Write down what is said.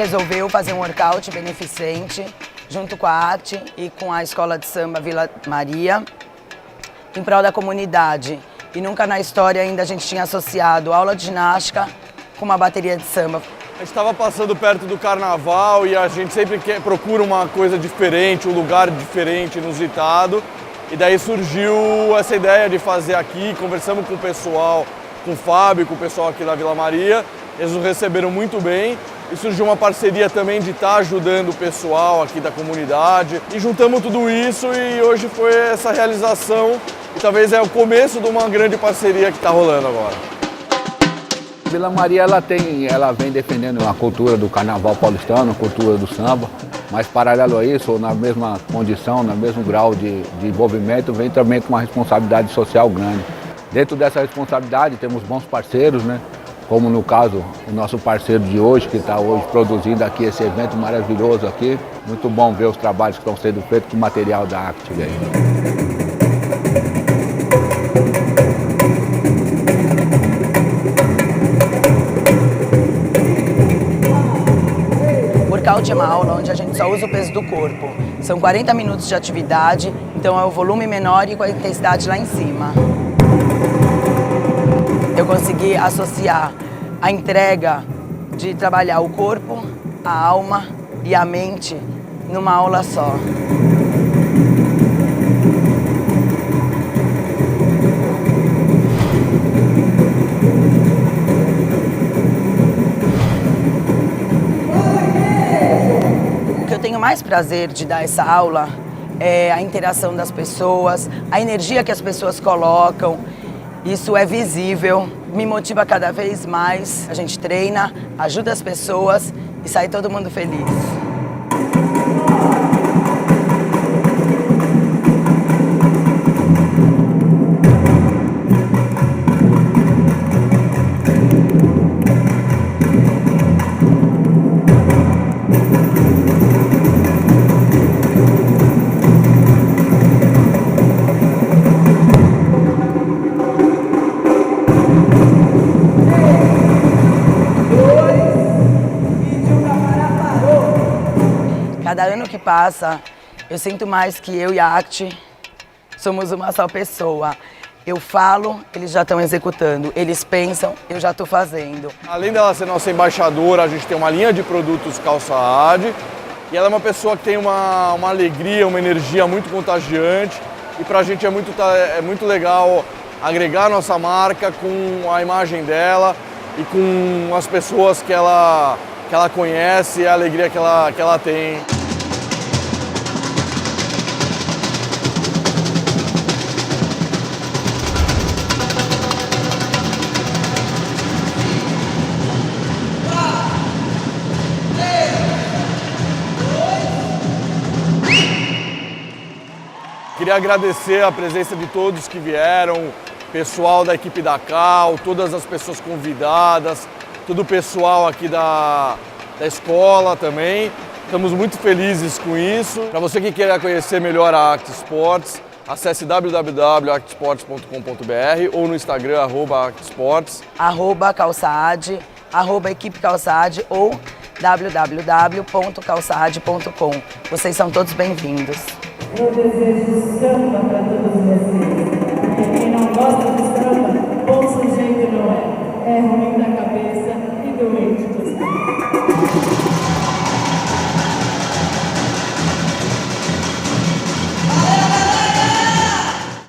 resolveu fazer um workout beneficente junto com a ACT e com a Escola de Samba Vila Maria, em prol da comunidade. E nunca na história ainda a gente tinha associado aula de ginástica com uma bateria de samba. A gente estava passando perto do carnaval e a gente sempre procura uma coisa diferente, um lugar diferente, inusitado. E daí surgiu essa ideia de fazer aqui, conversamos com o pessoal, com o Fábio, com o pessoal aqui da Vila Maria. Eles nos receberam muito bem e surgiu uma parceria também de estar ajudando o pessoal aqui da comunidade. E juntamos tudo isso e hoje foi essa realização e talvez é o começo de uma grande parceria que está rolando agora. Vila Maria ela vem defendendo a cultura do carnaval paulistano, a cultura do samba, mas paralelo a isso, na mesma condição, no mesmo grau de envolvimento, vem também com uma responsabilidade social grande. Dentro dessa responsabilidade temos bons parceiros, né? Como no caso o nosso parceiro de hoje, que está hoje produzindo aqui esse evento maravilhoso aqui. Muito bom ver os trabalhos que estão sendo feitos com o material da ACT aí. Workout é uma aula onde a gente só usa o peso do corpo. São 40 minutos de atividade, então é o volume menor e com a intensidade lá em cima. Eu consegui associar a entrega de trabalhar o corpo, a alma e a mente numa aula só. O que eu tenho mais prazer de dar essa aula é a interação das pessoas, a energia que as pessoas colocam. Isso é visível, me motiva cada vez mais. A gente treina, ajuda as pessoas e sai todo mundo feliz. Cada ano que passa, eu sinto mais que eu e a ACT somos uma só pessoa. Eu falo, eles já estão executando. Eles pensam, eu já estou fazendo. Além dela ser nossa embaixadora, a gente tem uma linha de produtos Calça AD. E ela é uma pessoa que tem uma alegria, uma energia muito contagiante. E pra gente é muito legal agregar a nossa marca com a imagem dela e com as pessoas que ela conhece e a alegria que ela tem. Queria agradecer a presença de todos que vieram, pessoal da equipe da Cal, todas as pessoas convidadas, todo o pessoal aqui da escola também. Estamos muito felizes com isso. Para você que quer conhecer melhor a ACT Sports, acesse www.actsports.com.br ou no Instagram, @actsports. @calçaad, @equipe calçaad ou www.calçaad.com. Vocês são todos bem-vindos. Eu desejo samba para todos vocês, porque quem não gosta de samba, bom sujeito não é, é ruim da cabeça.